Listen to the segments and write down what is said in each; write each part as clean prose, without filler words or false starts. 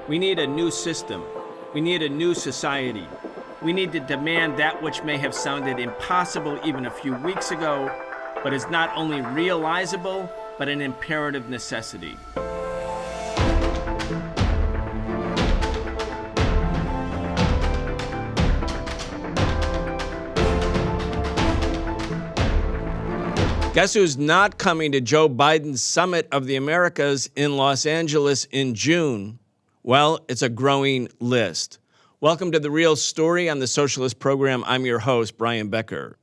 We need a new system. We need a new society. We need to demand that which may have sounded impossible even a few weeks ago, but is not only realizable, but an imperative necessity. Guess who's not coming to Joe Biden's Summit of the Americas in Los Angeles in June? Well, it's a growing list. Welcome to The Real Story on the Socialist Program. I'm your host, Brian Becker.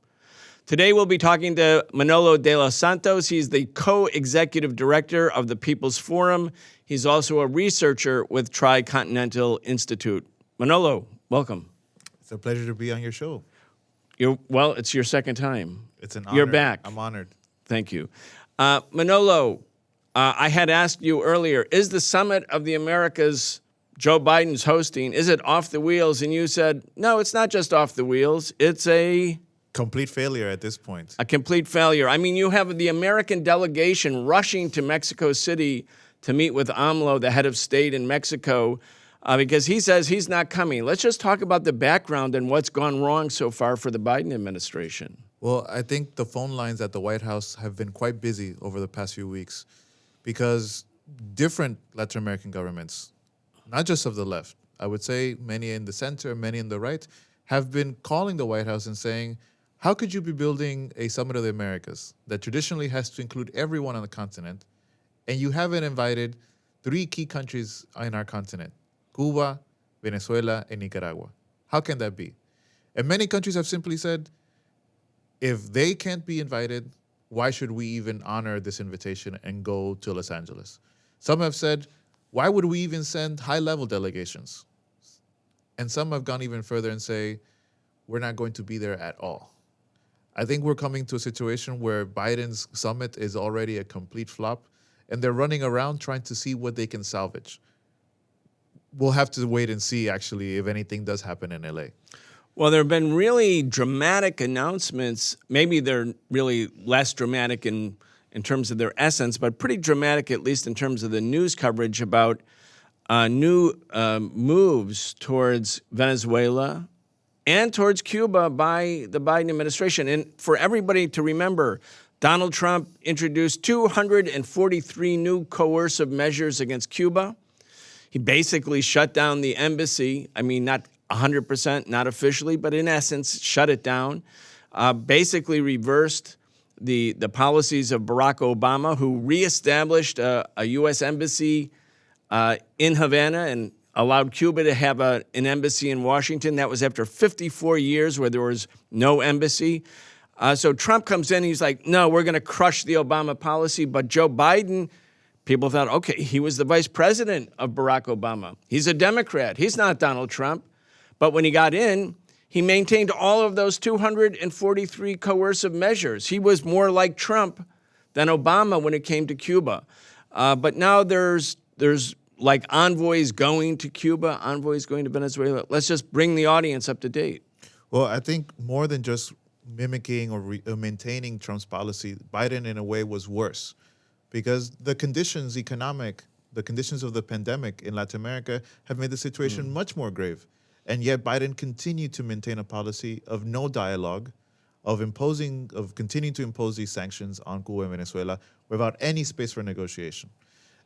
Today we'll be talking to Manolo De Los Santos. He's the co-executive director of the People's Forum. He's also a researcher with Tricontinental Institute. Manolo, welcome. It's a pleasure to be on your show. Well, it's your second time. It's an honor. You're back. I'm honored. Thank you. Manolo, I had asked you earlier, is the Summit of the Americas Joe Biden's hosting, is it off the wheels? And you said, no, it's not just off the wheels. It's a complete failure at this point. A complete failure. I mean, you have the American delegation rushing to Mexico City to meet with AMLO, the head of state in Mexico, because he says he's not coming. Let's just talk about the background and what's gone wrong so far for the Biden administration. Well, I think the phone lines at the White House have been quite busy over the past few weeks because different Latin American governments, not just of the left, I would say many in the center, many in the right, have been calling the White House and saying, how could you be building a Summit of the Americas that traditionally has to include everyone on the continent, and you haven't invited three key countries in our continent, Cuba, Venezuela, and Nicaragua? How can that be? And many countries have simply said, if they can't be invited, why should we even honor this invitation and go to Los Angeles? Some have said, why would we even send high-level delegations? And some have gone even further and say, we're not going to be there at all. I think we're coming to a situation where Biden's summit is already a complete flop, and they're running around trying to see what they can salvage. We'll have to wait and see, actually, if anything does happen in LA. Well, there have been really dramatic announcements. Maybe they're really less dramatic in terms of their essence, but pretty dramatic, at least in terms of the news coverage about new moves towards Venezuela and towards Cuba by the Biden administration. And for everybody to remember, Donald Trump introduced 243 new coercive measures against Cuba. He basically shut down the embassy. I mean, not 100%, not officially, but in essence, shut it down. Basically reversed the policies of Barack Obama, who reestablished a U.S. embassy in Havana and allowed Cuba to have an embassy in Washington. That was after 54 years where there was no embassy. So Trump comes in, he's like, no, we're going to crush the Obama policy. But Joe Biden, people thought, okay, he was the vice president of Barack Obama. He's a Democrat. He's not Donald Trump. But when he got in, he maintained all of those 243 coercive measures. He was more like Trump than Obama when it came to Cuba. But now there's like envoys going to Cuba, envoys going to Venezuela. Let's just bring the audience up to date. Well, I think more than just mimicking or maintaining Trump's policy, Biden in a way was worse because the conditions of the pandemic in Latin America have made the situation much more grave. And yet Biden continued to maintain a policy of no dialogue, of continuing to impose these sanctions on Cuba and Venezuela without any space for negotiation.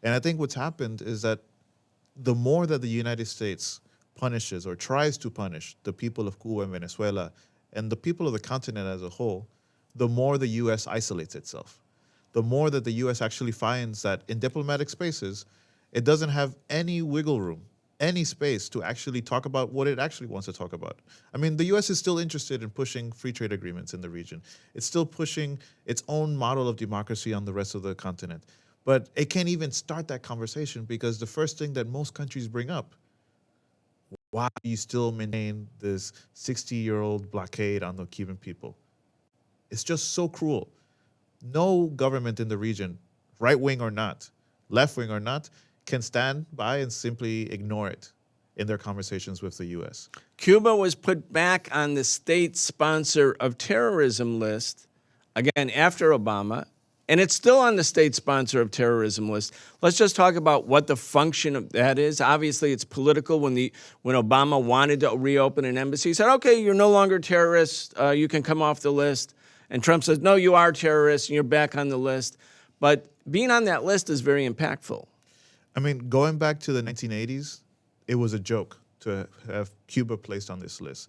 And I think what's happened is that the more that the United States punishes or tries to punish the people of Cuba and Venezuela and the people of the continent as a whole, the more the U.S. isolates itself. The more that the U.S. actually finds that in diplomatic spaces, it doesn't have any wiggle room, any space to actually talk about what it actually wants to talk about. I mean, the U.S. is still interested in pushing free trade agreements in the region. It's still pushing its own model of democracy on the rest of the continent. But it can't even start that conversation because the first thing that most countries bring up, why do you still maintain this 60-year-old blockade on the Cuban people? It's just so cruel. No government in the region, right-wing or not, left-wing or not, can stand by and simply ignore it in their conversations with the U.S. Cuba was put back on the state sponsor of terrorism list, again, after Obama, And it's still on the state sponsor of terrorism list. Let's just talk about what the function of that is. Obviously, it's political. When Obama wanted to reopen an embassy, he said, okay, you're no longer terrorists. You can come off the list. And Trump says, no, you are terrorists, and you're back on the list. But being on that list is very impactful. I mean, going back to the 1980s, it was a joke to have Cuba placed on this list.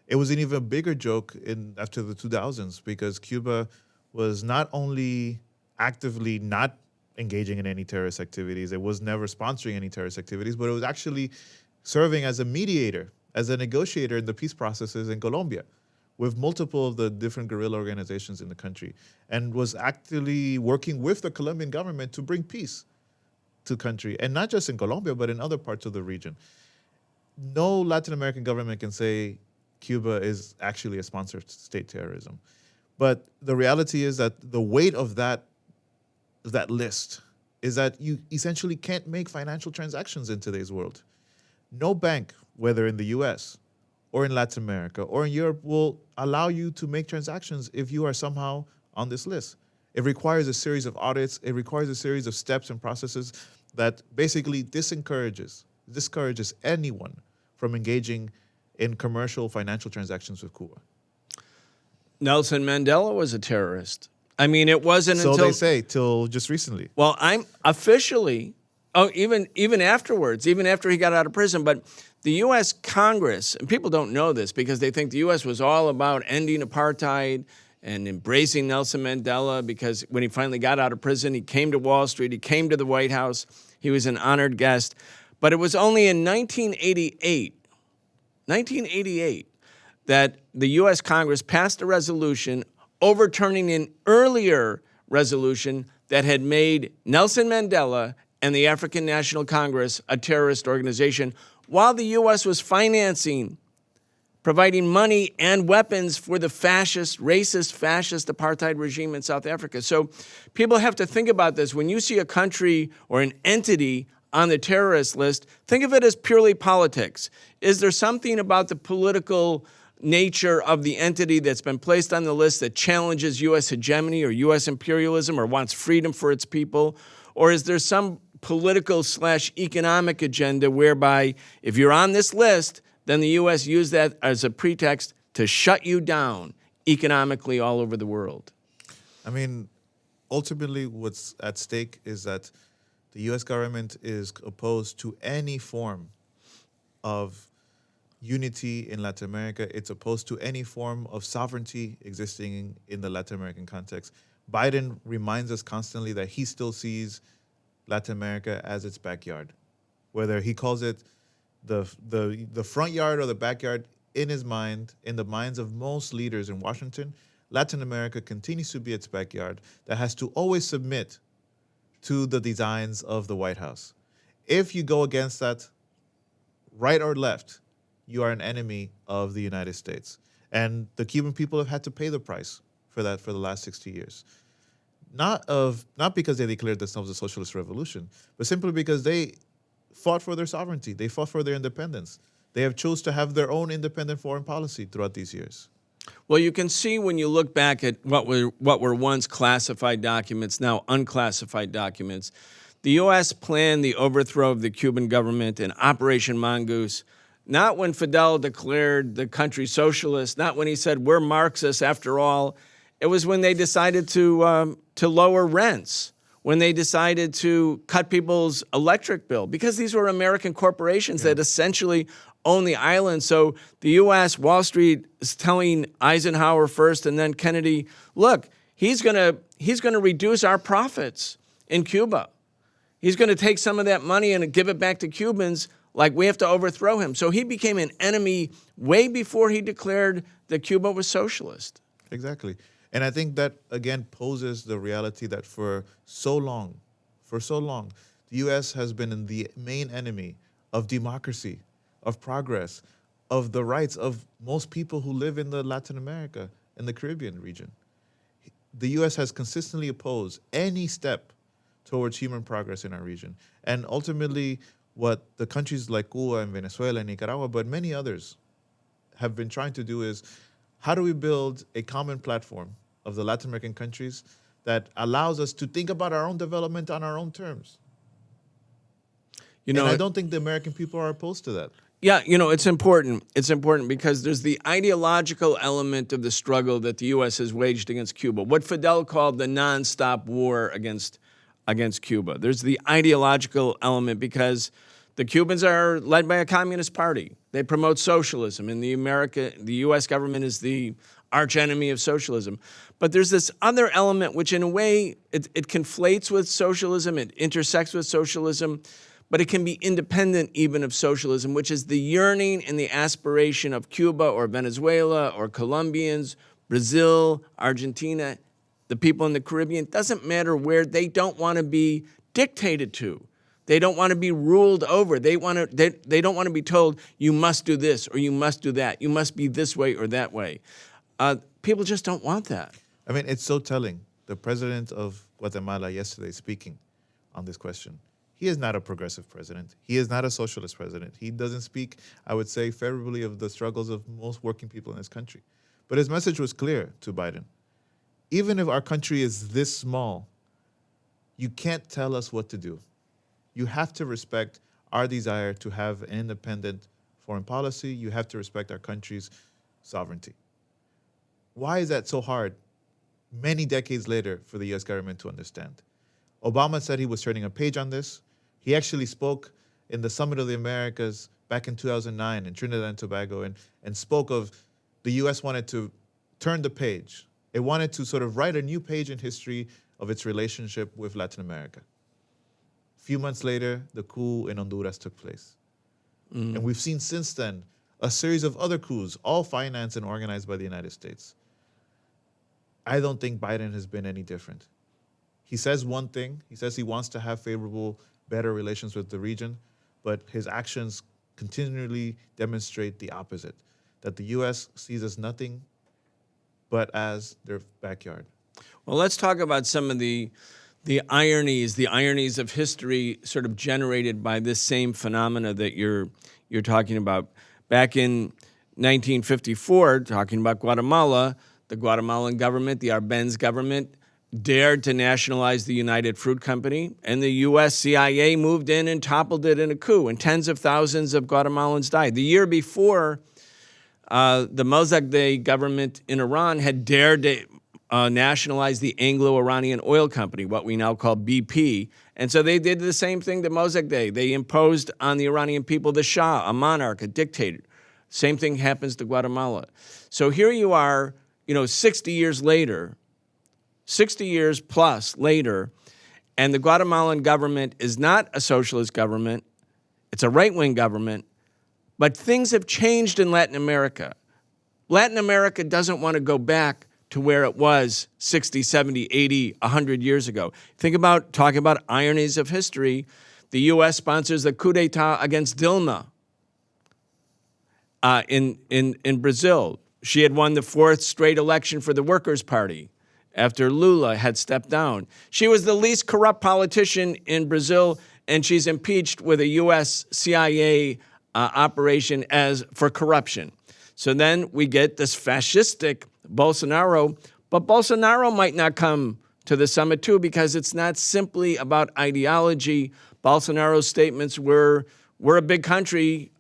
It was an even bigger joke after the 2000s because Cuba was not only actively not engaging in any terrorist activities, it was never sponsoring any terrorist activities, but it was actually serving as a mediator, as a negotiator in the peace processes in Colombia with multiple of the different guerrilla organizations in the country, and was actively working with the Colombian government to bring peace to country, and not just in Colombia, but in other parts of the region. No Latin American government can say Cuba is actually a sponsor of state terrorism. But the reality is that the weight of that list is that you essentially can't make financial transactions in today's world. No bank, whether in the US or in Latin America or in Europe, will allow you to make transactions if you are somehow on this list. It requires a series of audits. It requires a series of steps and processes that basically discourages anyone from engaging in commercial financial transactions with Cuba. Nelson Mandela was a terrorist. I mean, it wasn't So until... they say, till just recently. Well, I'm officially... Oh, even afterwards, even after he got out of prison. But the U.S. Congress, and people don't know this because they think the U.S. was all about ending apartheid and embracing Nelson Mandela, because when he finally got out of prison, he came to Wall Street, he came to the White House, he was an honored guest. But it was only in 1988, that the U.S. Congress passed a resolution overturning an earlier resolution that had made Nelson Mandela and the African National Congress a terrorist organization, while the U.S. was providing money and weapons for the racist fascist apartheid regime in South Africa. So people have to think about this. When you see a country or an entity on the terrorist list, think of it as purely politics. Is there something about the political nature of the entity that's been placed on the list that challenges U.S. hegemony or U.S. imperialism or wants freedom for its people? Or is there some political/economic agenda whereby if you're on this list, then the U.S. used that as a pretext to shut you down economically all over the world? I mean, ultimately what's at stake is that the U.S. government is opposed to any form of unity in Latin America. It's opposed to any form of sovereignty existing in the Latin American context. Biden reminds us constantly that he still sees Latin America as its backyard. Whether he calls it the front yard or the backyard, in his mind, in the minds of most leaders in Washington, Latin America continues to be its backyard that has to always submit to the designs of the White House. If you go against that, right or left, you are an enemy of the United States. And the Cuban people have had to pay the price for that for the last 60 years. Not because they declared themselves a socialist revolution, but simply because they fought for their sovereignty. They fought for their independence. They have chose to have their own independent foreign policy throughout these years. Well, you can see when you look back at what were once classified documents, now unclassified documents. The U.S. planned the overthrow of the Cuban government in Operation Mongoose, not when Fidel declared the country socialist, not when he said we're Marxists after all. It was when they decided to lower rents, when they decided to cut people's electric bill, because these were American corporations that essentially own the island. So the U.S., Wall Street is telling Eisenhower first and then Kennedy, look, he's gonna reduce our profits in Cuba. He's gonna take some of that money and give it back to Cubans, like we have to overthrow him. So he became an enemy way before he declared that Cuba was socialist. Exactly. And I think that, again, poses the reality that for so long, the U.S. has been the main enemy of democracy, of progress, of the rights of most people who live in the Latin America and the Caribbean region. The U.S. has consistently opposed any step towards human progress in our region. And ultimately, what the countries like Cuba and Venezuela and Nicaragua, but many others, have been trying to do is, how do we build a common platform of the Latin American countries that allows us to think about our own development on our own terms. You know, and I don't think the American people are opposed to that. Yeah, it's important. It's important because there's the ideological element of the struggle that the U.S. has waged against Cuba, what Fidel called the nonstop war against Cuba. There's the ideological element because the Cubans are led by a communist party. They promote socialism, and the U.S. government is the archenemy of socialism. But there's this other element which, in a way, it conflates with socialism, it intersects with socialism, but it can be independent even of socialism, which is the yearning and the aspiration of Cuba or Venezuela or Colombians, Brazil, Argentina, the people in the Caribbean. It doesn't matter where. They don't want to be dictated to. They don't want to be ruled over. They don't want to be told, you must do this or you must do that. You must be this way or that way. People just don't want that. I mean, it's so telling. The president of Guatemala yesterday speaking on this question, he is not a progressive president. He is not a socialist president. He doesn't speak, I would say, favorably of the struggles of most working people in this country. But his message was clear to Biden. Even if our country is this small, you can't tell us what to do. You have to respect our desire to have an independent foreign policy. You have to respect our country's sovereignty. Why is that so hard many decades later for the U.S. government to understand? Obama said he was turning a page on this. He actually spoke in the Summit of the Americas back in 2009 in Trinidad and Tobago and spoke of the U.S. wanted to turn the page. It wanted to sort of write a new page in history of its relationship with Latin America. A few months later, the coup in Honduras took place. And we've seen since then a series of other coups, all financed and organized by the United States. I don't think Biden has been any different. He says one thing. He says he wants to have favorable, better relations with the region, but his actions continually demonstrate the opposite, that the U.S. sees as nothing but as their backyard. Well, let's talk about some of the ironies of history sort of generated by this same phenomena that you're talking about. Back in 1954, talking about Guatemala, the Guatemalan government, the Arbenz government, dared to nationalize the United Fruit Company, and the U.S. CIA moved in and toppled it in a coup, and tens of thousands of Guatemalans died. The year before, the Mossadegh government in Iran had dared to nationalize the Anglo-Iranian Oil Company, what we now call BP. And so they did the same thing to Mossadegh. They imposed on the Iranian people the Shah, a monarch, a dictator. Same thing happens to Guatemala. So here you are, 60 years later, 60 years plus later, and the Guatemalan government is not a socialist government. It's a right-wing government. But things have changed in Latin America. Latin America doesn't want to go back to where it was 60, 70, 80, 100 years ago. Talking about ironies of history. The U.S. sponsors the coup d'etat against Dilma in Brazil. She had won the fourth straight election for the Workers' Party after Lula had stepped down. She was the least corrupt politician in Brazil, and she's impeached with a U.S. CIA operation for corruption. So then we get this fascistic Bolsonaro, but Bolsonaro might not come to the summit too because it's not simply about ideology. Bolsonaro's statements were, "We're a big country.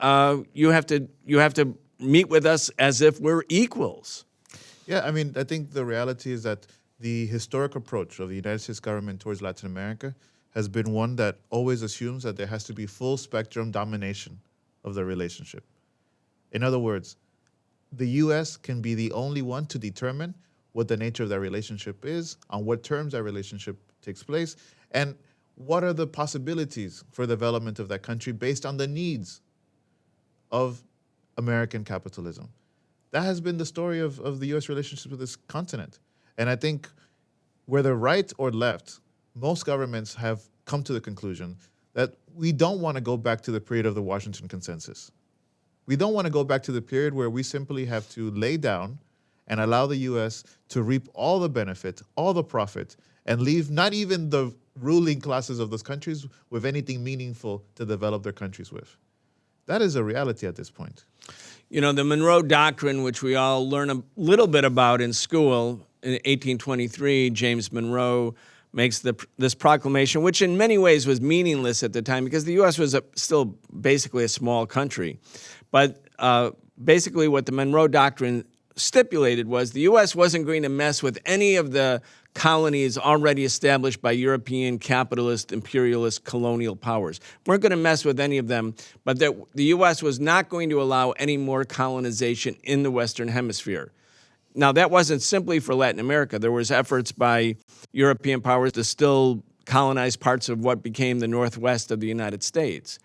You have to meet with us as if we're equals." Yeah, I mean, I think the reality is that the historic approach of the United States government towards Latin America has been one that always assumes that there has to be full spectrum domination of the relationship. In other words, the U.S. can be the only one to determine what the nature of that relationship is, on what terms that relationship takes place, and what are the possibilities for development of that country based on the needs of American capitalism. That has been the story of the U.S. relationship with this continent. And I think whether right or left, most governments have come to the conclusion that we don't want to go back to the period of the Washington Consensus. We don't want to go back to the period where we simply have to lay down and allow the U.S. to reap all the benefit, all the profit, and leave not even the ruling classes of those countries with anything meaningful to develop their countries with. That is a reality at this point. You know, the Monroe Doctrine, which we all learn a little bit about in school, in 1823, James Monroe makes this proclamation, which in many ways was meaningless at the time because the U.S. was still basically a small country. But basically what the Monroe Doctrine stipulated was the U.S. wasn't going to mess with any of the colonies already established by European capitalist, imperialist, colonial powers. We're going to mess with any of them, but that the U.S. was not going to allow any more colonization in the Western Hemisphere. Now, that wasn't simply for Latin America. There was efforts by European powers to still colonize parts of what became the Northwest of the United States.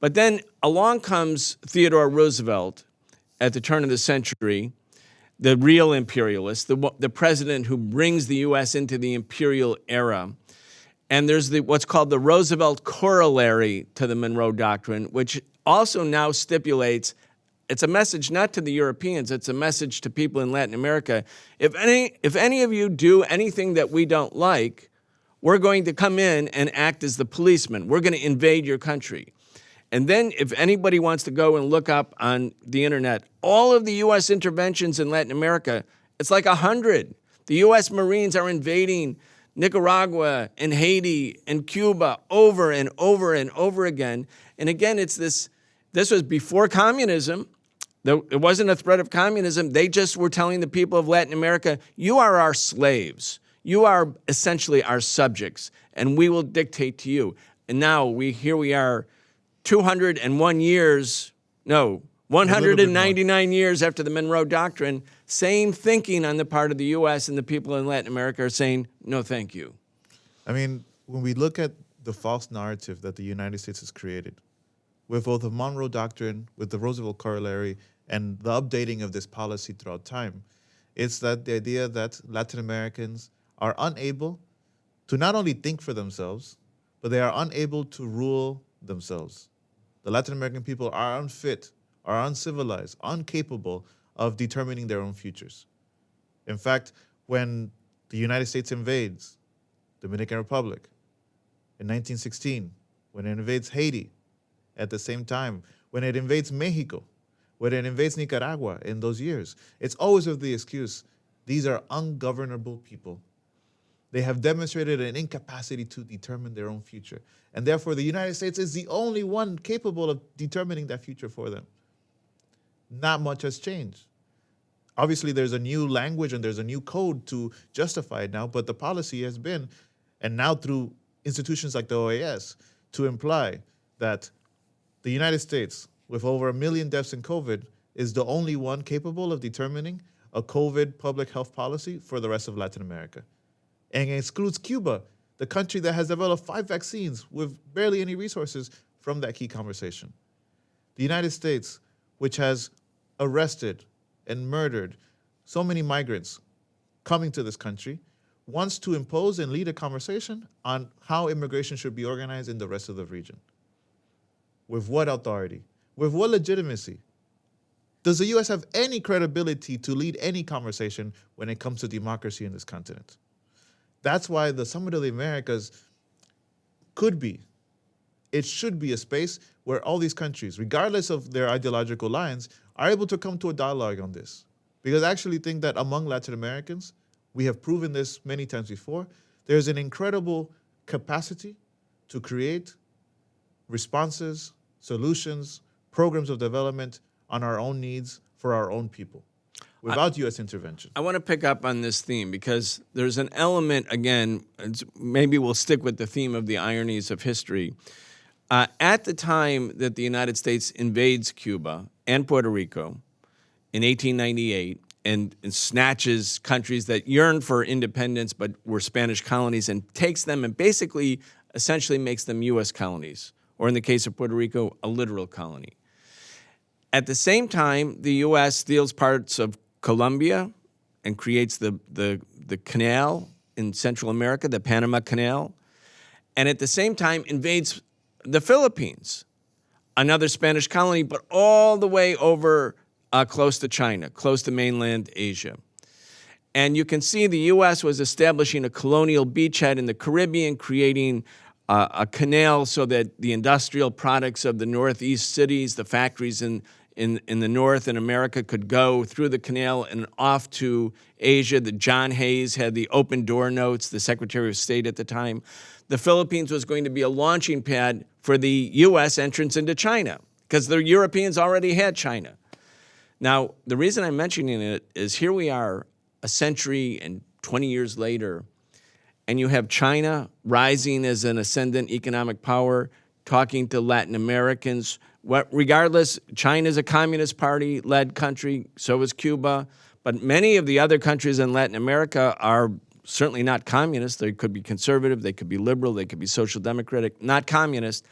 But then along comes Theodore Roosevelt at the turn of the century, the real imperialist, the president who brings the U.S. into the imperial era. And there's what's called the Roosevelt corollary to the Monroe Doctrine, which also now stipulates it's a message not to the Europeans, it's a message to people in Latin America. If any of you do anything that we don't like, we're going to come in and act as the policeman. We're going to invade your country. And then if anybody wants to go and look up on the internet, all of the U.S. interventions in Latin America, it's like 100. The U.S. Marines are invading Nicaragua and Haiti and Cuba over and over and over again. And again, it's this was before communism. It wasn't a threat of communism. They just were telling the people of Latin America, you are our slaves. You are essentially our subjects, and we will dictate to you. And now here we are, 199 years after the Monroe Doctrine, same thinking on the part of the U.S. and the people in Latin America are saying, no, thank you. I mean, when we look at the false narrative that the United States has created, with both the Monroe Doctrine, with the Roosevelt corollary, and the updating of this policy throughout time, it's that the idea that Latin Americans are unable to not only think for themselves, but they are unable to rule themselves. The Latin American people are unfit, are uncivilized, incapable of determining their own futures. In fact, when the United States invades Dominican Republic in 1916, when it invades Haiti at the same time, when it invades Mexico, when it invades Nicaragua in those years, it's always with the excuse, these are ungovernable people. They have demonstrated an incapacity to determine their own future. And therefore, the United States is the only one capable of determining that future for them. Not much has changed. Obviously, there's a new language and there's a new code to justify it now, but the policy has been, and now through institutions like the OAS, to imply that the United States, with over 1 million deaths in COVID, is the only one capable of determining a COVID public health policy for the rest of Latin America. And it excludes Cuba, the country that has developed 5 vaccines with barely any resources from that key conversation. The United States, which has arrested and murdered so many migrants coming to this country, wants to impose and lead a conversation on how immigration should be organized in the rest of the region. With what authority? With what legitimacy? Does the U.S. have any credibility to lead any conversation when it comes to democracy in this continent? That's why the Summit of the Americas it should be a space where all these countries, regardless of their ideological lines, are able to come to a dialogue on this. Because I actually think that among Latin Americans, we have proven this many times before, there's an incredible capacity to create responses, solutions, programs of development on our own needs for our own people without U.S. intervention. I want to pick up on this theme because there's an element, again, maybe we'll stick with the theme of the ironies of history. At the time that the United States invades Cuba and Puerto Rico in 1898 and snatches countries that yearned for independence but were Spanish colonies and takes them and basically essentially makes them U.S. colonies, or in the case of Puerto Rico, a literal colony. At the same time, the U.S. steals parts of Colombia and creates the canal in Central America, the Panama Canal, and at the same time invades the Philippines, another Spanish colony, but all the way over close to China, close to mainland Asia. And you can see the U.S. was establishing a colonial beachhead in the Caribbean, creating a canal so that the industrial products of the Northeast cities, the factories in in the north in America could go through the canal and off to Asia. That John Hayes had the open door notes, the Secretary of State at the time. The Philippines was going to be a launching pad for the U.S. entrance into China because the Europeans already had China. Now, the reason I'm mentioning it is here we are a century and 20 years later, and you have China rising as an ascendant economic power, talking to Latin Americans. Regardless, China's a communist party-led country, so is Cuba. But many of the other countries in Latin America are certainly not communist. They could be conservative, they could be liberal, they could be social democratic, not communist.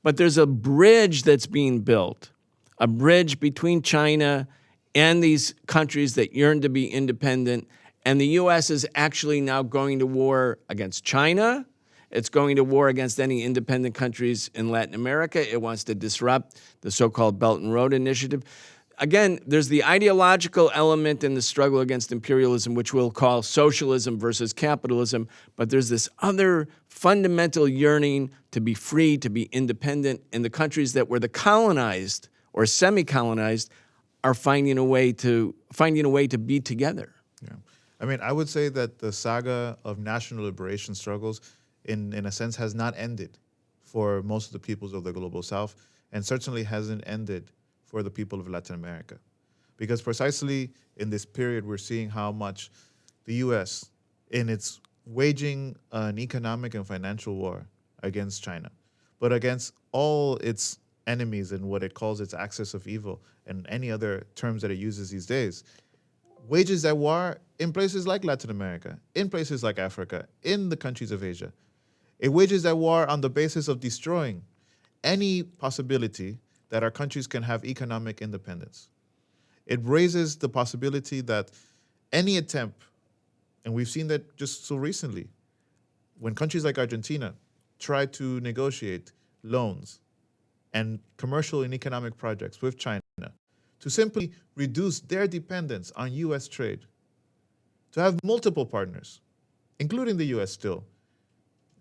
But there's a bridge that's being built, a bridge between China and these countries that yearn to be independent. And the U.S. is actually now going to war against China. It's going to war against any independent countries in Latin America. It wants to disrupt the so-called Belt and Road Initiative. Again, there's the ideological element in the struggle against imperialism, which we'll call socialism versus capitalism. But there's this other fundamental yearning to be free, to be independent. And the countries that were the colonized or semi-colonized are finding a way to be together. Yeah. I mean, I would say that the saga of national liberation struggles in a sense, has not ended for most of the peoples of the global south, and certainly hasn't ended for the people of Latin America. Because precisely in this period, we're seeing how much the U.S., in its waging an economic and financial war against China, but against all its enemies and what it calls its axis of evil and any other terms that it uses these days, wages that war in places like Latin America, in places like Africa, in the countries of Asia. It wages that war on the basis of destroying any possibility that our countries can have economic independence. It raises the possibility that any attempt, and we've seen that just so recently, when countries like Argentina try to negotiate loans and commercial and economic projects with China to simply reduce their dependence on U.S. trade, to have multiple partners, including the U.S. still,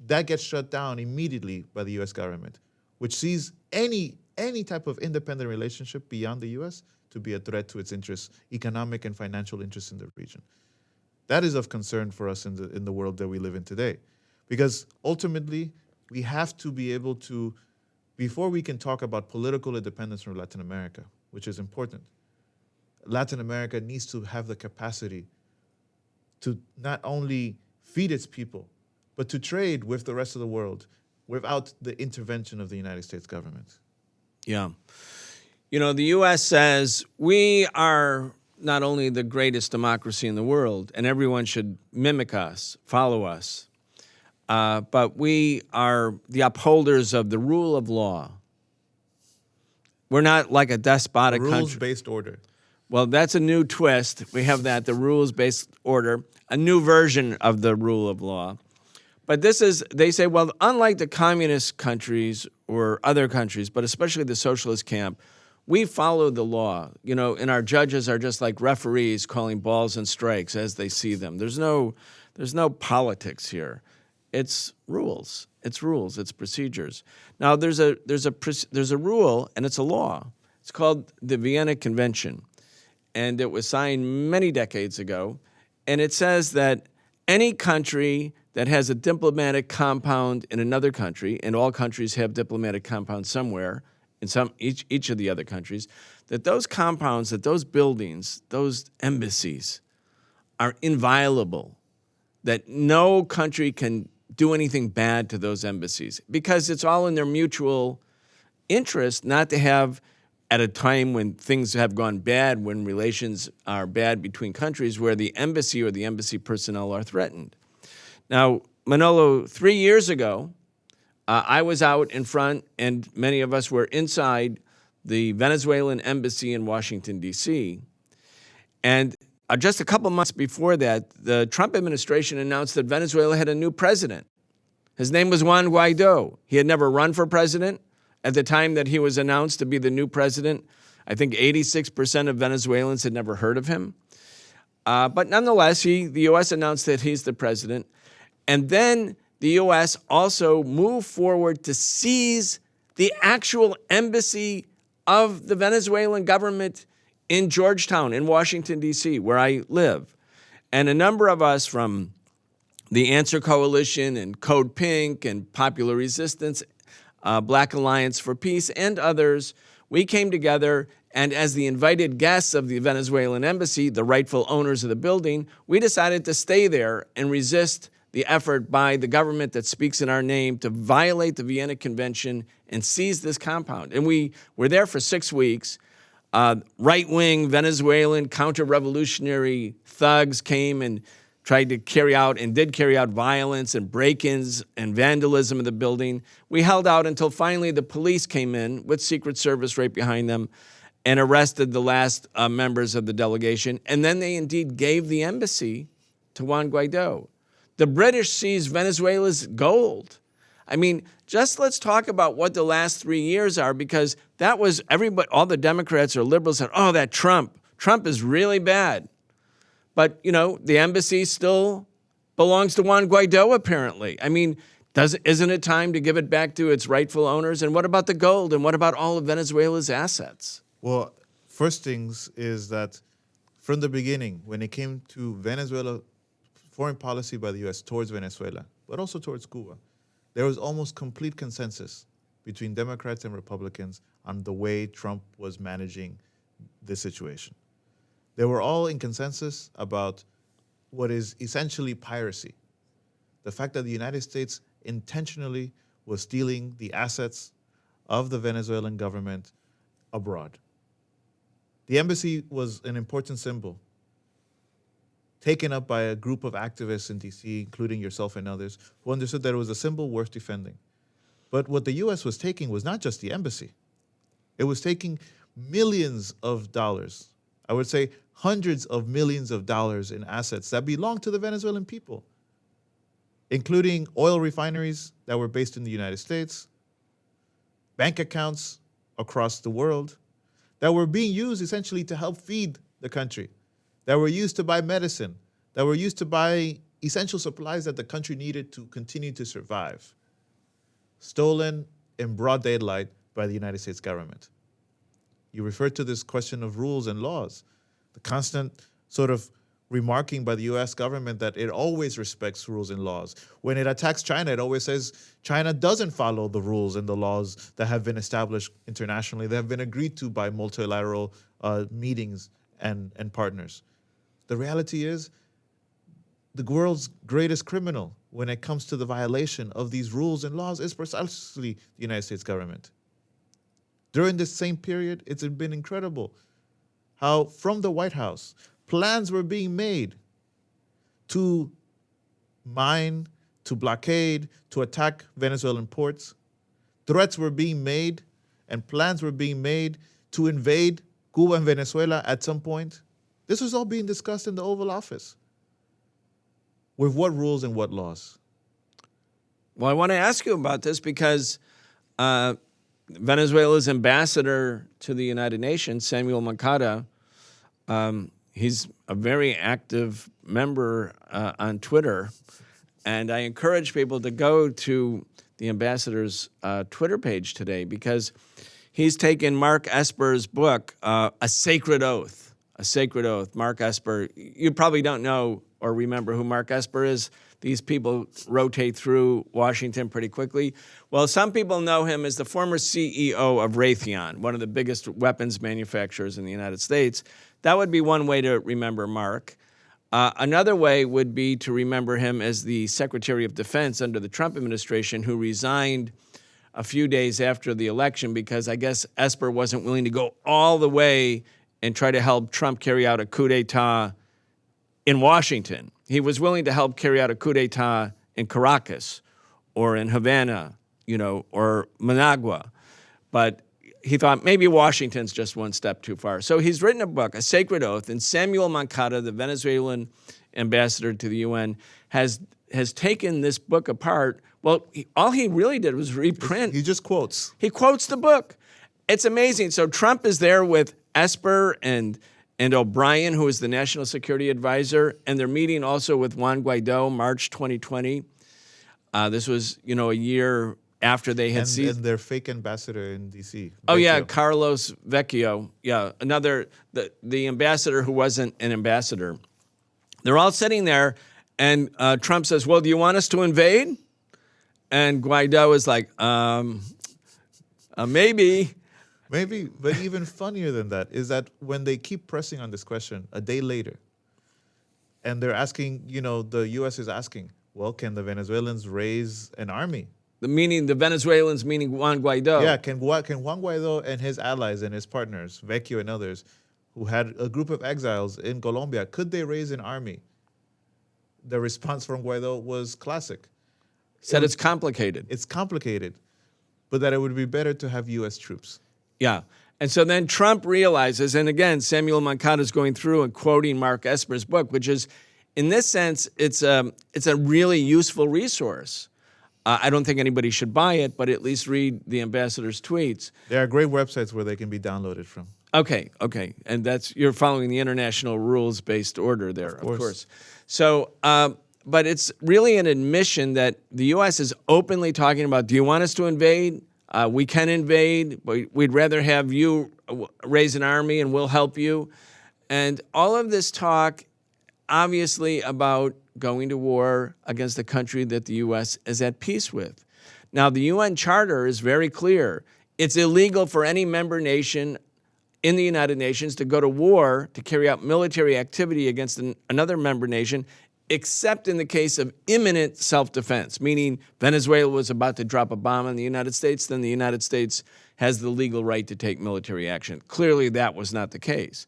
that gets shut down immediately by the U.S. government, which sees any type of independent relationship beyond the U.S. to be a threat to its interests, economic and financial interests in the region. That is of concern for us in the world that we live in today, because ultimately we have to be able to, before we can talk about political independence from Latin America, which is important, Latin America needs to have the capacity to not only feed its people, but to trade with the rest of the world without the intervention of the United States government. Yeah. You know, the U.S. says we are not only the greatest democracy in the world, and everyone should mimic us, follow us, but we are the upholders of the rule of law. We're not like a despotic country. Rules-based order. Well, that's a new twist. We have that, the rules-based order, a new version of the rule of law. But this is, they say, well, unlike the communist countries or other countries, but especially the socialist camp, we follow the law, you know, and our judges are just like referees calling balls and strikes as they see them. There's no politics here. It's rules. It's rules. It's procedures. Now, there's a rule, and it's a law. It's called the Vienna Convention, and it was signed many decades ago, and it says that any country that has a diplomatic compound in another country, and all countries have diplomatic compounds somewhere, in each of the other countries, that those compounds, that those buildings, those embassies are inviolable, that no country can do anything bad to those embassies, because it's all in their mutual interest not to have, at a time when things have gone bad, when relations are bad between countries, where the embassy or the embassy personnel are threatened. Now, Manolo, 3 years ago, I was out in front, and many of us were inside the Venezuelan embassy in Washington, D.C. And just a couple months before that, the Trump administration announced that Venezuela had a new president. His name was Juan Guaido. He had never run for president. At the time that he was announced to be the new president, I think 86% of Venezuelans had never heard of him. But nonetheless, the U.S. announced that he's the president. And then the U.S. also moved forward to seize the actual embassy of the Venezuelan government in Georgetown, in Washington, D.C., where I live. And a number of us from the Answer Coalition and Code Pink and Popular Resistance, Black Alliance for Peace, and others, we came together, and as the invited guests of the Venezuelan embassy, the rightful owners of the building, we decided to stay there and resist the effort by the government that speaks in our name to violate the Vienna Convention and seize this compound. And we were there for 6 weeks. Right-wing Venezuelan counter-revolutionary thugs came and tried to carry out and did carry out violence and break-ins and vandalism of the building. We held out until finally the police came in with Secret Service right behind them and arrested the last members of the delegation. And then they indeed gave the embassy to Juan Guaido. The British seized Venezuela's gold. I mean, just let's talk about what the last 3 years are, because that was everybody, all the Democrats or liberals said, oh, that Trump is really bad. But, you know, the embassy still belongs to Juan Guaido, apparently. I mean, isn't it time to give it back to its rightful owners? And what about the gold? And what about all of Venezuela's assets? Well, first things is that from the beginning, when it came to Venezuela, foreign policy by the U.S. towards Venezuela, but also towards Cuba, there was almost complete consensus between Democrats and Republicans on the way Trump was managing this situation. They were all in consensus about what is essentially piracy. The fact that the United States intentionally was stealing the assets of the Venezuelan government abroad. The embassy was an important symbol taken up by a group of activists in D.C., including yourself and others, who understood that it was a symbol worth defending. But what the U.S. was taking was not just the embassy. It was taking millions of dollars, I would say hundreds of millions of dollars in assets that belonged to the Venezuelan people, including oil refineries that were based in the United States, bank accounts across the world that were being used essentially to help feed the country, that were used to buy medicine, that were used to buy essential supplies that the country needed to continue to survive, stolen in broad daylight by the United States government. You referred to this question of rules and laws, the constant sort of remarking by the U.S. government that it always respects rules and laws. When it attacks China, it always says China doesn't follow the rules and the laws that have been established internationally, that have been agreed to by multilateral meetings and partners. The reality is, the world's greatest criminal when it comes to the violation of these rules and laws is precisely the United States government. During this same period, it's been incredible how from the White House, plans were being made to mine, to blockade, to attack Venezuelan ports. Threats were being made and plans were being made to invade Cuba and Venezuela at some point. This was all being discussed in the Oval Office. With what rules and what laws? Well, I want to ask you about this because Venezuela's ambassador to the United Nations, Samuel Moncada, he's a very active member on Twitter, and I encourage people to go to the ambassador's Twitter page today because he's taken Mark Esper's book, A Sacred Oath. A Sacred Oath. Mark Esper, you probably don't know or remember who Mark Esper is. These people rotate through Washington pretty quickly. Well, some people know him as the former CEO of Raytheon, one of the biggest weapons manufacturers in the United States. That would be one way to remember Mark. Another way would be to remember him as the Secretary of Defense under the Trump administration, who resigned a few days after the election because I guess Esper wasn't willing to go all the way and try to help Trump carry out a coup d'etat in Washington. He was willing to help carry out a coup d'etat in Caracas or in Havana, or Managua. But he thought maybe Washington's just one step too far. So he's written a book, A Sacred Oath, and Samuel Moncada, the Venezuelan ambassador to the UN, has taken this book apart. Well, all he really did was reprint. He just quotes. He quotes the book. It's amazing. So Trump is there with Esper and O'Brien, who is the National Security Advisor, and they're meeting also with Juan Guaido, March 2020. This was, a year after they had And seized. their fake ambassador in D.C. Oh yeah, Vecchio. Carlos Vecchio. Yeah, another the ambassador who wasn't an ambassador. They're all sitting there, and Trump says, "Well, do you want us to invade?" And Guaido is like, maybe. Maybe, but even funnier than that is that when they keep pressing on this question a day later, and they're asking, the U.S. is asking, well, can the Venezuelans raise an army? The Venezuelans, meaning Juan Guaido. Yeah, can Juan Guaido and his allies and his partners, Vecchio and others, who had a group of exiles in Colombia, could they raise an army? The response from Guaido was classic. Said it's complicated. It's complicated, but that it would be better to have U.S. troops. Yeah. And so then Trump realizes, and again, Samuel Moncada is going through and quoting Mark Esper's book, which is, in this sense, it's a really useful resource. I don't think anybody should buy it, but at least read the ambassador's tweets. There are great websites where they can be downloaded from. Okay. And you're following the international rules-based order there, of course. So, but it's really an admission that the U.S. is openly talking about, do you want us to invade? We can invade, but we'd rather have you raise an army and we'll help you. And all of this talk, obviously, about going to war against a country that the U.S. is at peace with. Now, the UN Charter is very clear. It's illegal for any member nation in the United Nations to go to war, to carry out military activity against another member nation, except in the case of imminent self-defense, meaning Venezuela was about to drop a bomb on the United States, then the United States has the legal right to take military action. Clearly, that was not the case.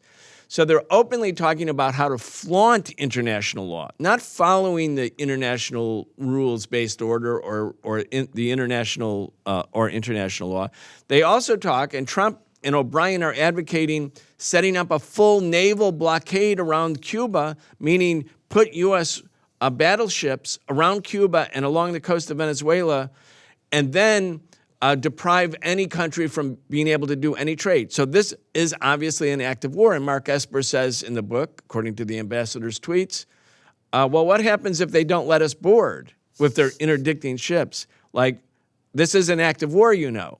So they're openly talking about how to flaunt international law, not following the international rules-based order or the international law. They also talk, and Trump and O'Brien are advocating setting up a full naval blockade around Cuba, meaning put U.S. Battleships around Cuba and along the coast of Venezuela, and then deprive any country from being able to do any trade. So this is obviously an act of war. And Mark Esper says in the book, according to the ambassador's tweets, well, what happens if they don't let us board with their interdicting ships? Like, this is an act of war, you know.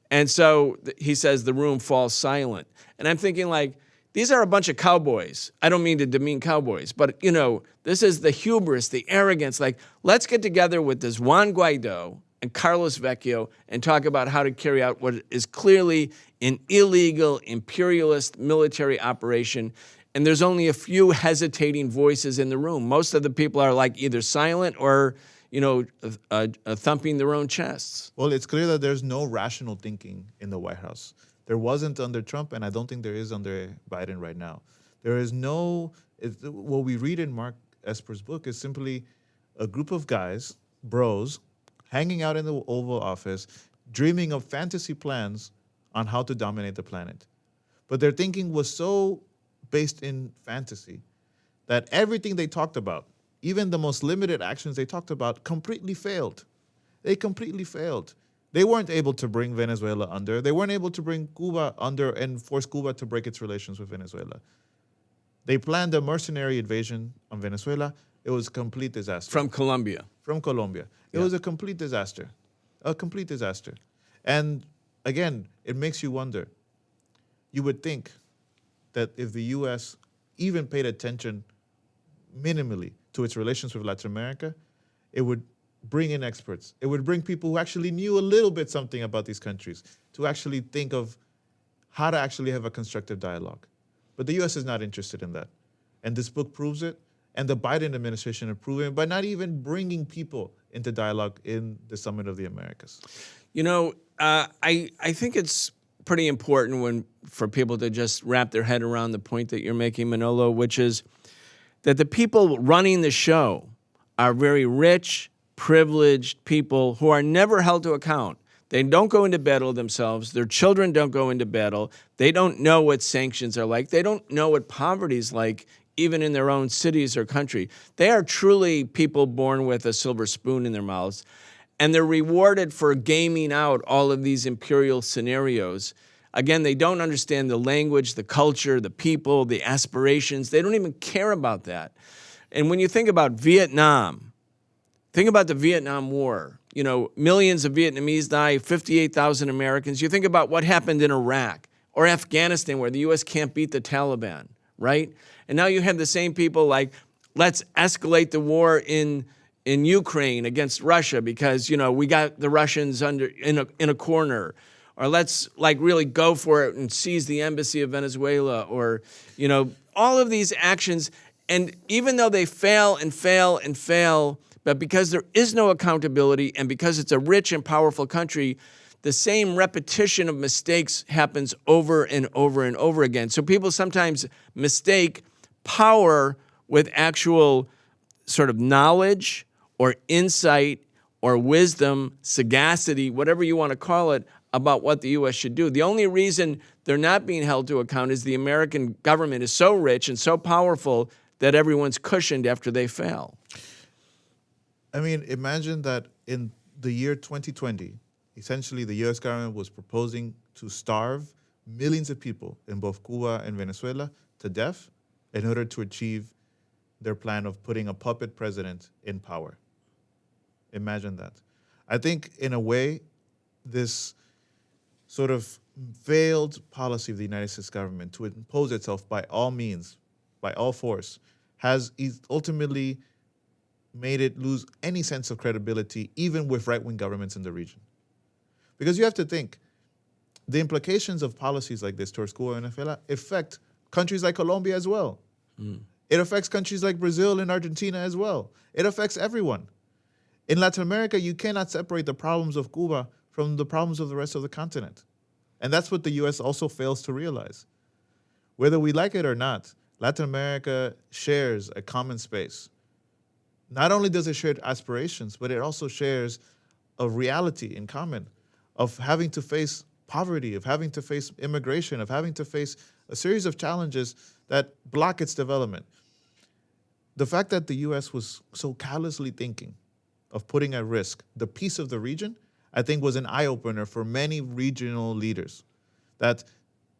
And so he says the room falls silent. And I'm thinking, like, these are a bunch of cowboys. I don't mean to demean cowboys, but, this is the hubris, the arrogance. Like, let's get together with this Juan Guaido and Carlos Vecchio and talk about how to carry out what is clearly an illegal, imperialist military operation. And there's only a few hesitating voices in the room. Most of the people are like either silent or, thumping their own chests. Well, it's clear that there's no rational thinking in the White House. There wasn't under Trump, and I don't think there is under Biden right now. There is what we read in Mark Esper's book is simply a group of guys, bros, hanging out in the Oval Office, dreaming of fantasy plans on how to dominate the planet. But their thinking was so based in fantasy that everything they talked about, even the most limited actions they talked about, completely failed. They completely failed. They weren't able to bring Venezuela under. They weren't able to bring Cuba under and force Cuba to break its relations with Venezuela. They planned a mercenary invasion on Venezuela. It was a complete disaster. From Colombia. From Colombia. It was a complete disaster. A complete disaster. And again, it makes you wonder. You would think that if the U.S. even paid attention minimally to its relations with Latin America, it would bring in experts. It would bring people who actually knew a little bit something about these countries to actually think of how to actually have a constructive dialogue. But the U.S. is not interested in that. And this book proves it. And the Biden administration are proving it by not even bringing people into dialogue in the Summit of the Americas. I think it's pretty important for people to just wrap their head around the point that you're making, Manolo, which is that the people running the show are very rich, privileged people who are never held to account. They don't go into battle themselves. Their children don't go into battle. They don't know what sanctions are like. They don't know what poverty is like, even in their own cities or country. They are truly people born with a silver spoon in their mouths, and they're rewarded for gaming out all of these imperial scenarios. Again, they don't understand the language, the culture, the people, the aspirations. They don't even care about that. And when you think about Vietnam, think about the Vietnam War. millions of Vietnamese die, 58,000 Americans. You think about what happened in Iraq or Afghanistan, where the U.S. can't beat the Taliban, right? And now you have the same people like, let's escalate the war in Ukraine against Russia because, we got the Russians in a corner. Or let's really go for it and seize the embassy of Venezuela, or, all of these actions. And even though they fail and fail and fail, but because there is no accountability and because it's a rich and powerful country, the same repetition of mistakes happens over and over and over again. So people sometimes mistake power with actual sort of knowledge or insight or wisdom, sagacity, whatever you want to call it, about what the U.S. should do. The only reason they're not being held to account is the American government is so rich and so powerful that everyone's cushioned after they fail. I mean, imagine that in the year 2020, essentially the U.S. government was proposing to starve millions of people in both Cuba and Venezuela to death in order to achieve their plan of putting a puppet president in power. Imagine that. I think, in a way, this sort of failed policy of the United States government to impose itself by all means, by all force, has ultimately made it lose any sense of credibility, even with right-wing governments in the region. Because you have to think, the implications of policies like this towards Cuba and Venezuela affect countries like Colombia as well. It affects countries like Brazil and Argentina as well. It affects everyone. In Latin America, you cannot separate the problems of Cuba from the problems of the rest of the continent. And that's what the U.S. also fails to realize. Whether we like it or not, Latin America shares a common space. Not only does it share aspirations, but it also shares a reality in common of having to face poverty, of having to face immigration, of having to face a series of challenges that block its development. The fact that the U.S. was so callously thinking of putting at risk the peace of the region, I think was an eye-opener for many regional leaders, that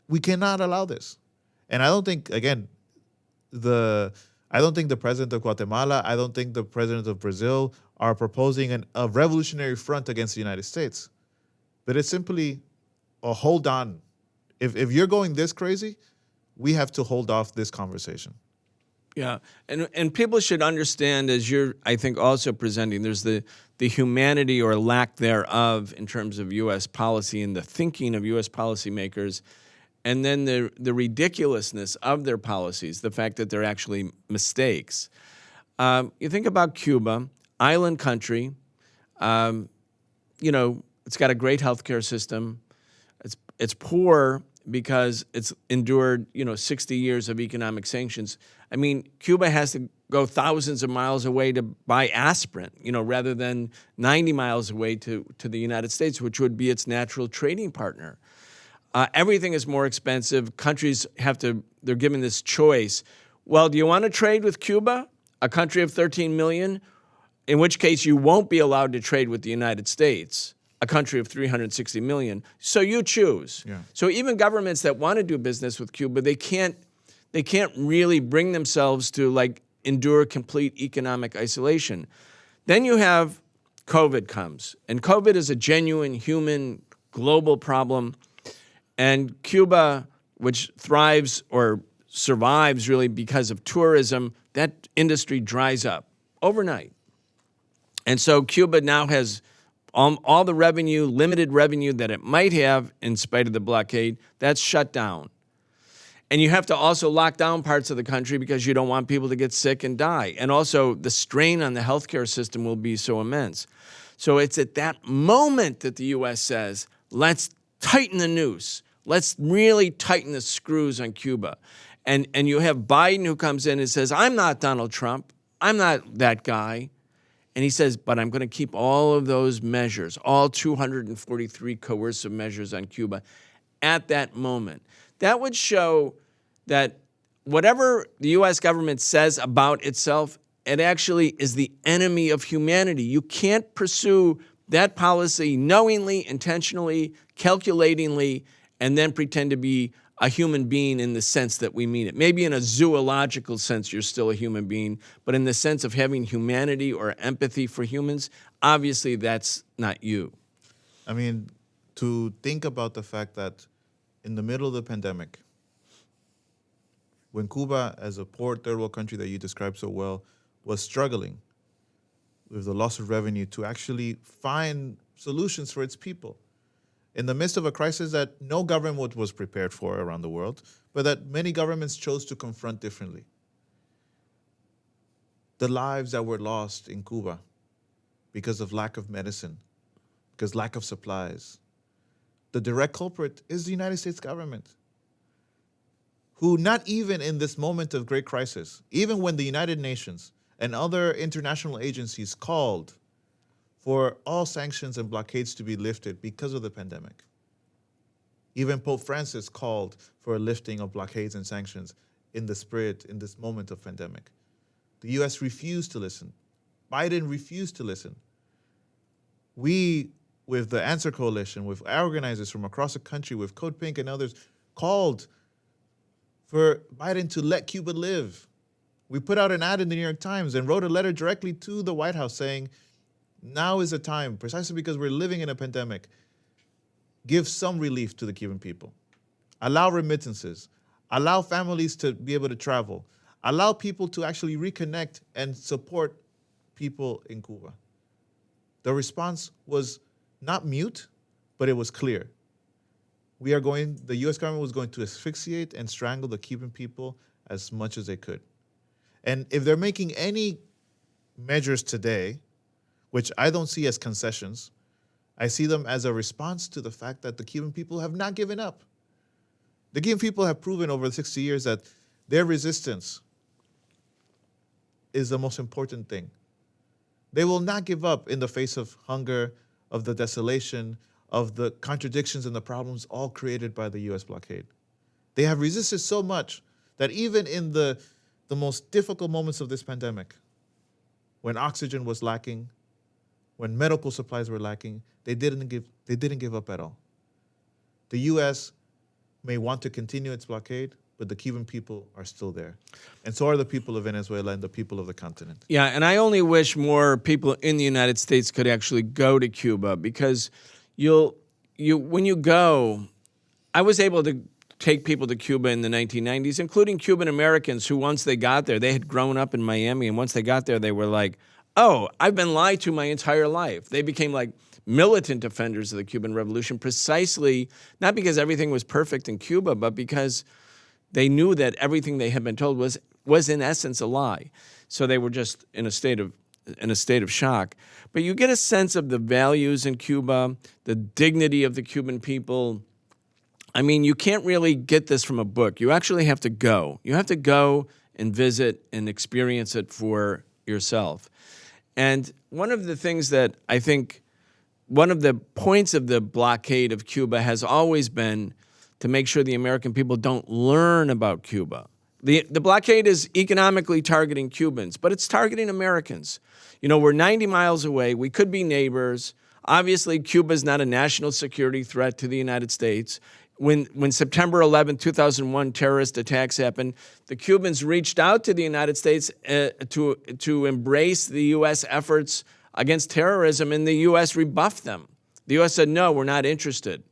we cannot allow this. And I don't think, again, I don't think the president of Guatemala, I don't think the president of Brazil are proposing a revolutionary front against the United States. But it's simply a hold on. If you're going this crazy, we have to hold off this conversation. Yeah, and people should understand, as you're, I think, also presenting, there's the humanity or lack thereof in terms of U.S. policy and the thinking of U.S. policymakers, and then the ridiculousn's of their policies, the fact that they're actually mistakes. You think about Cuba, island country, it's got a great healthcare system. It's poor because it's endured, 60 years of economic sanctions. I mean, Cuba has to go thousands of miles away to buy aspirin, rather than 90 miles away to the United States, which would be its natural trading partner. Everything is more expensive. Countries they're given this choice. Well, do you want to trade with Cuba, a country of 13 million, in which case you won't be allowed to trade with the United States, a country of 360 million. So you choose. Yeah. So even governments that want to do business with Cuba, they can't really bring themselves to endure complete economic isolation. Then you have COVID comes, and COVID is a genuine human global problem. And Cuba, which thrives or survives really because of tourism, that industry dries up overnight. And so Cuba now has all the revenue, limited revenue that it might have in spite of the blockade, that's shut down. And you have to also lock down parts of the country because you don't want people to get sick and die. And also the strain on the healthcare system will be so immense. So it's at that moment that the U.S. says, let's tighten the noose. Let's really tighten the screws on Cuba. And you have Biden who comes in and says, I'm not Donald Trump. I'm not that guy. And he says, but I'm going to keep all of those measures, all 243 coercive measures on Cuba at that moment. That would show that whatever the U.S. government says about itself, it actually is the enemy of humanity. You can't pursue that policy knowingly, intentionally, calculatingly, and then pretend to be a human being in the sense that we mean it. Maybe in a zoological sense, you're still a human being, but in the sense of having humanity or empathy for humans, obviously that's not you. I mean, to think about the fact that in the middle of the pandemic, when Cuba, as a poor third world country that you described so well, was struggling with the loss of revenue to actually find solutions for its people, in the midst of a crisis that no government was prepared for around the world, but that many governments chose to confront differently. The lives that were lost in Cuba because of lack of medicine, because lack of supplies, the direct culprit is the United States government, who not even in this moment of great crisis, even when the United Nations and other international agencies called for all sanctions and blockades to be lifted because of the pandemic. Even Pope Francis called for a lifting of blockades and sanctions in the spirit, in this moment of pandemic. The US refused to listen. Biden refused to listen. We, with the Answer Coalition, with our organizers from across the country, with Code Pink and others, called for Biden to let Cuba live. We put out an ad in the New York Times and wrote a letter directly to the White House saying, now is the time, precisely because we're living in a pandemic, give some relief to the Cuban people. Allow remittances. Allow families to be able to travel. Allow people to actually reconnect and support people in Cuba. The response was not mute, but it was clear. The US government was going to asphyxiate and strangle the Cuban people as much as they could. And if they're making any measures today, which I don't see as concessions, I see them as a response to the fact that the Cuban people have not given up. The Cuban people have proven over 60 years that their resistance is the most important thing. They will not give up in the face of hunger, of the desolation, of the contradictions and the problems all created by the US blockade. They have resisted so much that even in the most difficult moments of this pandemic, when oxygen was lacking, when medical supplies were lacking, they didn't give up at all. The US may want to continue its blockade, but the Cuban people are still there. And so are the people of Venezuela and the people of the continent. Yeah, and I only wish more people in the United States could actually go to Cuba, because when you go, I was able to take people to Cuba in the 1990s, including Cuban Americans who, once they got there, they had grown up in Miami, and once they got there, they were like, oh, I've been lied to my entire life. They became like militant defenders of the Cuban Revolution, precisely not because everything was perfect in Cuba, but because they knew that everything they had been told was in essence a lie. So they were just in a state of shock. But you get a sense of the values in Cuba, the dignity of the Cuban people. I mean, you can't really get this from a book. You actually have to go. You have to go and visit and experience it for yourself. And one of the things that I think, one of the points of the blockade of Cuba has always been to make sure the American people don't learn about Cuba. The blockade is economically targeting Cubans, but it's targeting Americans. You know, we're 90 miles away. We could be neighbors. Obviously, Cuba is not a national security threat to the United States. When September 11, 2001 terrorist attacks happened, the Cubans reached out to the United States to embrace the U.S. efforts against terrorism, and the U.S. rebuffed them. The U.S. said, no, we're not interested.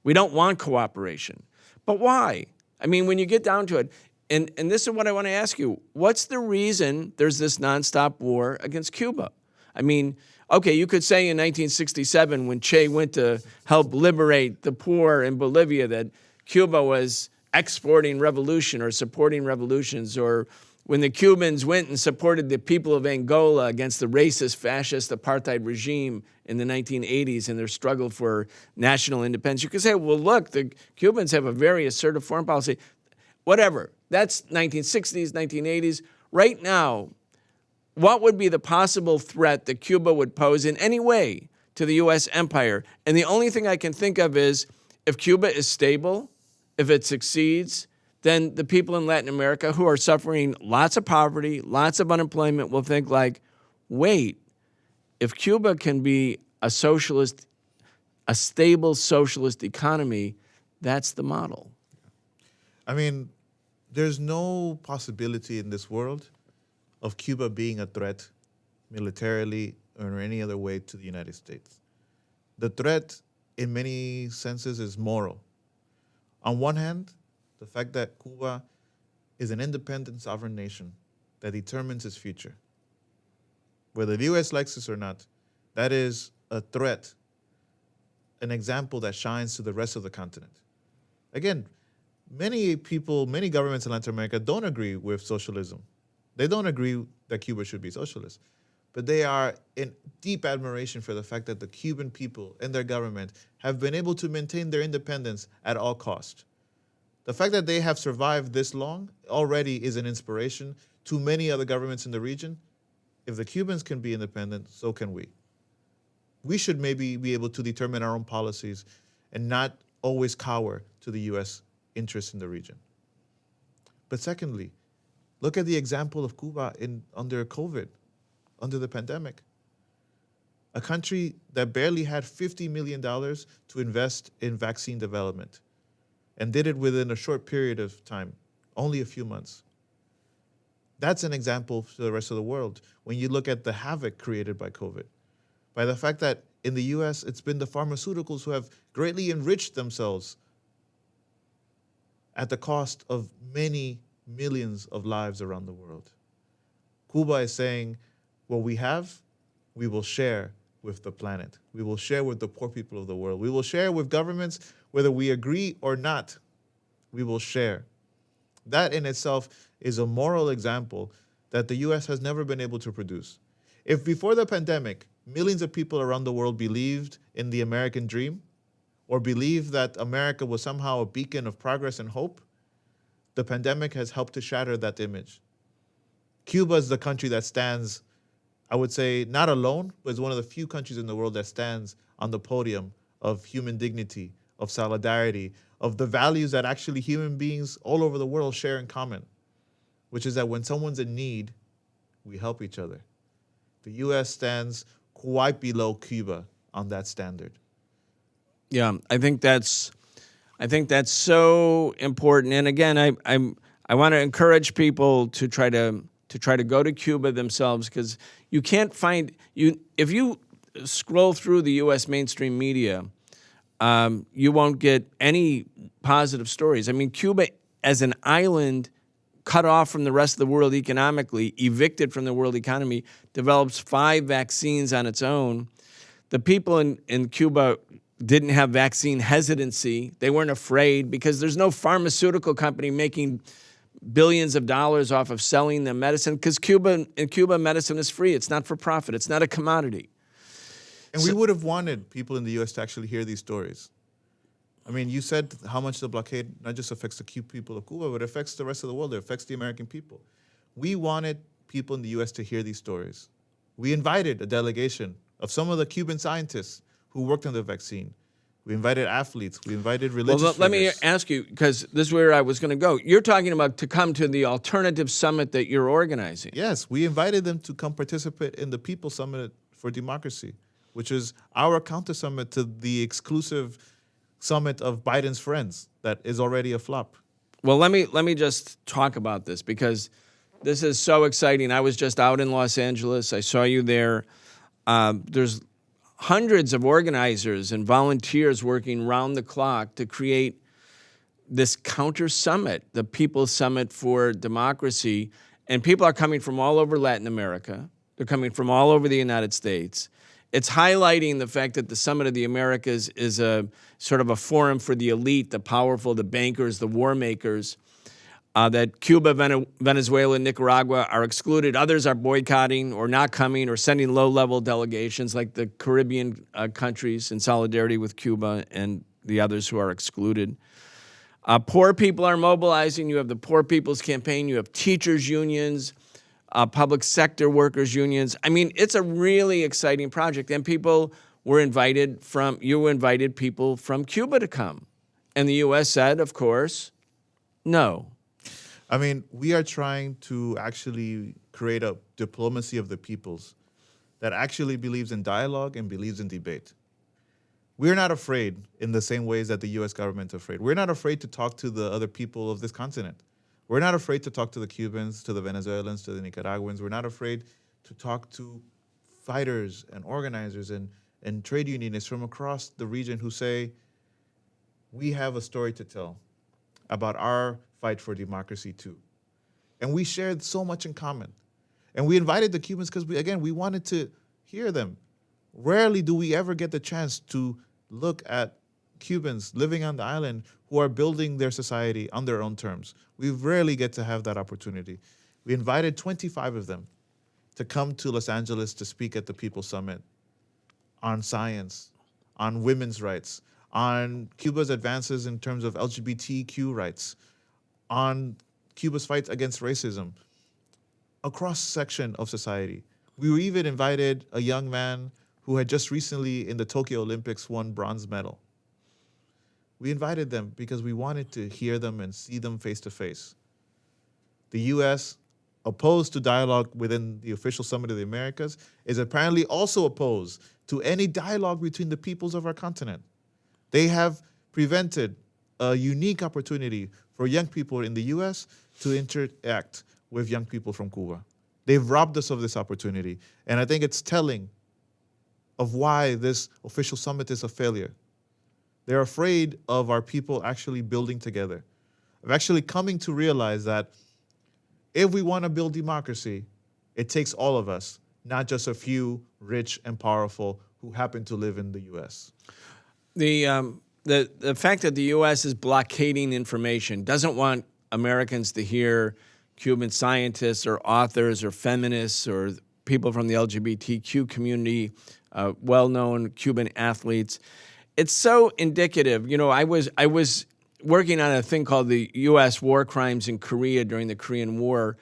We don't want cooperation. But why? I mean, when you get down to it, and this is what I want to ask you, what's the reason there's this nonstop war against Cuba? I mean, okay, you could say in 1967 when Che went to help liberate the poor in Bolivia that Cuba was exporting revolution or supporting revolutions, or when the Cubans went and supported the people of Angola against the racist, fascist apartheid regime in the 1980s in their struggle for national independence. You could say, well, look, the Cubans have a very assertive foreign policy. Whatever. That's 1960s, 1980s. Right now, what would be the possible threat that Cuba would pose in any way to the U.S. empire? And the only thing I can think of is if Cuba is stable, if it succeeds, then the people in Latin America who are suffering lots of poverty, lots of unemployment will think like, wait, if Cuba can be a socialist, a stable socialist economy, that's the model. I mean, there's no possibility in this world of Cuba being a threat militarily or any other way to the United States. The threat, in many senses, is moral. On one hand, the fact that Cuba is an independent sovereign nation that determines its future. Whether the U.S. likes this or not, that is a threat, an example that shines to the rest of the continent. Again, many people, many governments in Latin America don't agree with socialism. They don't agree that Cuba should be socialist. But they are in deep admiration for the fact that the Cuban people and their government have been able to maintain their independence at all cost. The fact that they have survived this long already is an inspiration to many other governments in the region. If the Cubans can be independent, so can we. We should maybe be able to determine our own policies and not always cower to the U.S. interests in the region. But secondly, look at the example of Cuba under COVID, under the pandemic. A country that barely had $50 million to invest in vaccine development and did it within a short period of time, only a few months. That's an example to the rest of the world when you look at the havoc created by COVID, by the fact that in the US, it's been the pharmaceuticals who have greatly enriched themselves at the cost of many millions of lives around the world. Cuba is saying, what we have, we will share with the planet. We will share with the poor people of the world. We will share with governments, whether we agree or not. We will share. That in itself is a moral example that the US has never been able to produce. If before the pandemic, millions of people around the world believed in the American dream, or believed that America was somehow a beacon of progress and hope, the pandemic has helped to shatter that image. Cuba is the country that stands, I would say, not alone, but is one of the few countries in the world that stands on the podium of human dignity, of solidarity, of the values that actually human beings all over the world share in common, which is that when someone's in need, we help each other. The U.S. stands quite below Cuba on that standard. Yeah, I think that's so important. And again, I want to encourage people to try to go to Cuba themselves, because you can't find if you scroll through the U.S. mainstream media, you won't get any positive stories. I mean, Cuba as an island, cut off from the rest of the world economically, evicted from the world economy, develops 5 vaccines on its own. The people in Cuba didn't have vaccine hesitancy. They weren't afraid because there's no pharmaceutical company making billions of dollars off of selling the medicine, because in Cuba, medicine is free. It's not for profit. It's not a commodity. And we would have wanted people in the U.S. to actually hear these stories. I mean, you said how much the blockade not just affects the people of Cuba, but it affects the rest of the world. It affects the American people. We wanted people in the U.S. to hear these stories. We invited a delegation of some of the Cuban scientists who worked on the vaccine. We invited athletes. We invited religious figures. Let me ask you, because this is where I was going to go. You're talking about to come to the alternative summit that you're organizing. Yes, we invited them to come participate in the People's Summit for Democracy, which is our counter summit to the exclusive summit of Biden's friends that is already a flop. Well, let me just talk about this, because this is so exciting. I was just out in Los Angeles. I saw you there. There's hundreds of organizers and volunteers working round the clock to create this counter summit, the People's Summit for Democracy. And people are coming from all over Latin America. They're coming from all over the United States. It's highlighting the fact that the Summit of the Americas is a sort of a forum for the elite, the powerful, the bankers, the war makers, that Cuba, Venezuela, and Nicaragua are excluded. Others are boycotting or not coming or sending low-level delegations, like the Caribbean countries in solidarity with Cuba and the others who are excluded. Poor people are mobilizing. You have the Poor People's Campaign. You have teachers' unions, public sector workers' unions. I mean, it's a really exciting project. And people were invited you invited people from Cuba to come. And the U.S. said, of course, no. I mean, we are trying to actually create a diplomacy of the peoples that actually believes in dialogue and believes in debate. we're not afraid in the same ways that the U.S. government is afraid. We're not afraid to talk to the other people of this continent. We're not afraid to talk to the Cubans, to the Venezuelans, to the Nicaraguans. We're not afraid to talk to fighters and organizers and trade unionists from across the region who say, we have a story to tell about our fight for democracy too. And we shared so much in common. And we invited the Cubans because, we wanted to hear them. Rarely do we ever get the chance to look at Cubans living on the island who are building their society on their own terms. We rarely get to have that opportunity. We invited 25 of them to come to Los Angeles to speak at the People's Summit on science, on women's rights, on Cuba's advances in terms of LGBTQ rights, on Cuba's fight against racism, a cross-section of society. We were even invited a young man who had just recently in the Tokyo Olympics won bronze medal. We invited them because we wanted to hear them and see them face to face. The U.S., opposed to dialogue within the official Summit of the Americas, is apparently also opposed to any dialogue between the peoples of our continent. They have prevented a unique opportunity for young people in the U.S. to interact with young people from Cuba. They've robbed us of this opportunity. And I think it's telling of why this official summit is a failure. They're afraid of our people actually building together, of actually coming to realize that if we want to build democracy, it takes all of us, not just a few rich and powerful who happen to live in the U.S. The fact that the U.S. is blockading information, doesn't want Americans to hear Cuban scientists or authors or feminists or people from the LGBTQ community, well-known Cuban athletes. It's so indicative. You know, I was working on a thing called the U.S. war crimes in Korea during the Korean War.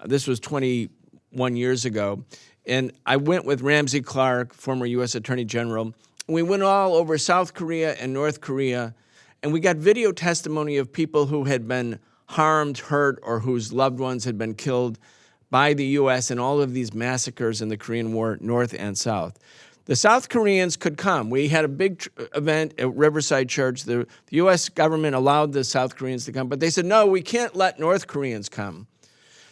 This was 21 years ago. And I went with Ramsey Clark, former U.S. Attorney General. We went all over South Korea and North Korea, and we got video testimony of people who had been harmed, hurt, or whose loved ones had been killed by the U.S. in all of these massacres in the Korean War, North and South. The South Koreans could come. We had a big event at Riverside Church. The U.S. government allowed the South Koreans to come, but they said, no, we can't let North Koreans come.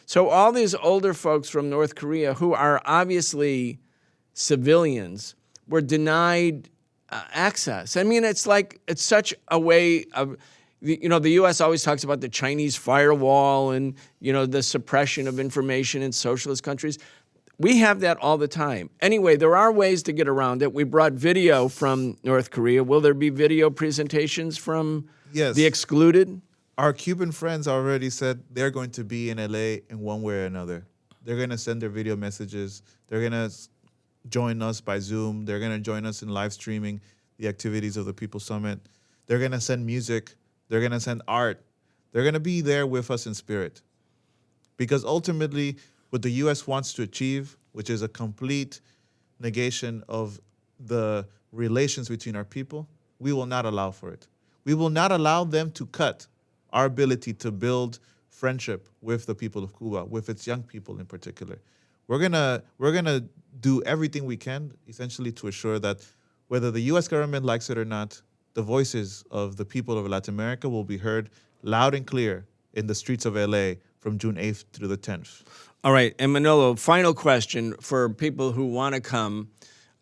So all these older folks from North Korea who are obviously civilians were denied access. I mean, it's such a way of, you know, the U.S. always talks about the Chinese firewall and, you know, the suppression of information in socialist countries. We have that all the time. Anyway, there are ways to get around it. We brought video from North Korea. Will there be video presentations from the excluded? Our Cuban friends already said they're going to be in LA in one way or another. They're going to send their video messages. They're going to join us by Zoom. They're going to join us in live streaming the activities of the People's Summit. They're going to send music. They're going to send art. They're going to be there with us in spirit. Because ultimately, what the U.S. wants to achieve, which is a complete negation of the relations between our people, we will not allow for it. We will not allow them to cut our ability to build friendship with the people of Cuba, with its young people in particular. We're gonna do everything we can, essentially, to assure that whether the U.S. government likes it or not, the voices of the people of Latin America will be heard loud and clear in the streets of L.A. from June 8th through the 10th. All right, and Manolo, final question for people who want to come,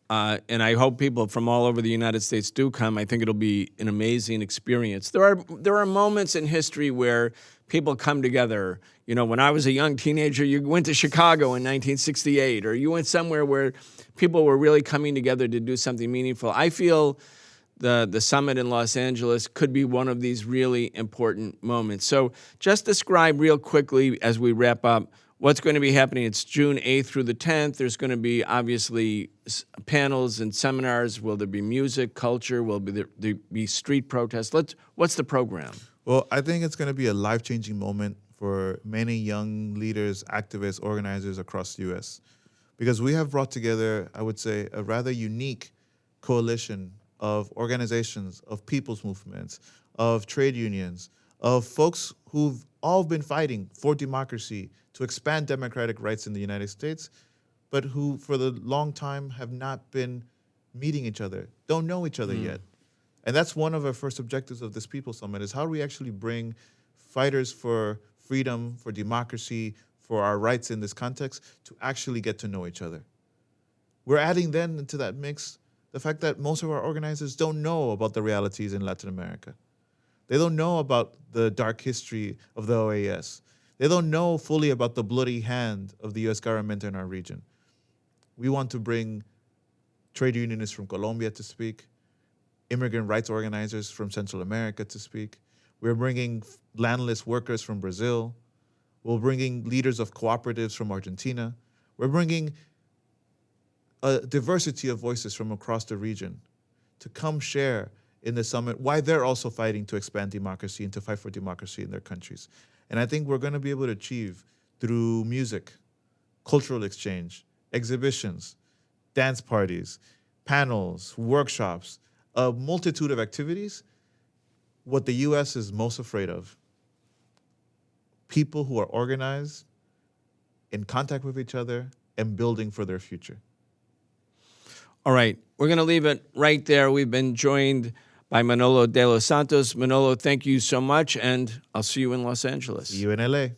and I hope people from all over the United States do come. I think it'll be an amazing experience. There are moments in history where people come together. You know, when I was a young teenager, you went to Chicago in 1968, or you went somewhere where people were really coming together to do something meaningful. I feel the summit in Los Angeles could be one of these really important moments. So just describe real quickly as we wrap up what's going to be happening. It's June 8th through the 10th. There's going to be obviously panels and seminars. Will there be music, culture? Will there be street protests? What's the program? Well, I think it's going to be a life-changing moment for many young leaders, activists, organizers across the U.S. Because we have brought together, I would say, a rather unique coalition of organizations, of people's movements, of trade unions, of folks who've all been fighting for democracy, to expand democratic rights in the United States, but who for the long time have not been meeting each other, don't know each other yet. And that's one of our first objectives of this People Summit, is how do we actually bring fighters for freedom, for democracy, for our rights in this context to actually get to know each other. We're adding then into that mix the fact that most of our organizers don't know about the realities in Latin America. They don't know about the dark history of the OAS. They don't know fully about the bloody hand of the US government in our region. We want to bring trade unionists from Colombia to speak, immigrant rights organizers from Central America to speak. We're bringing landless workers from Brazil. We're bringing leaders of cooperatives from Argentina. We're bringing a diversity of voices from across the region to come share in the summit why they're also fighting to expand democracy and to fight for democracy in their countries. And I think we're going to be able to achieve through music, cultural exchange, exhibitions, dance parties, panels, workshops, a multitude of activities, what the U.S. is most afraid of. People who are organized, in contact with each other, and building for their future. All right, we're going to leave it right there. We've been joined by Manolo De Los Santos. Manolo, thank you so much, and I'll see you in Los Angeles. See you in L.A.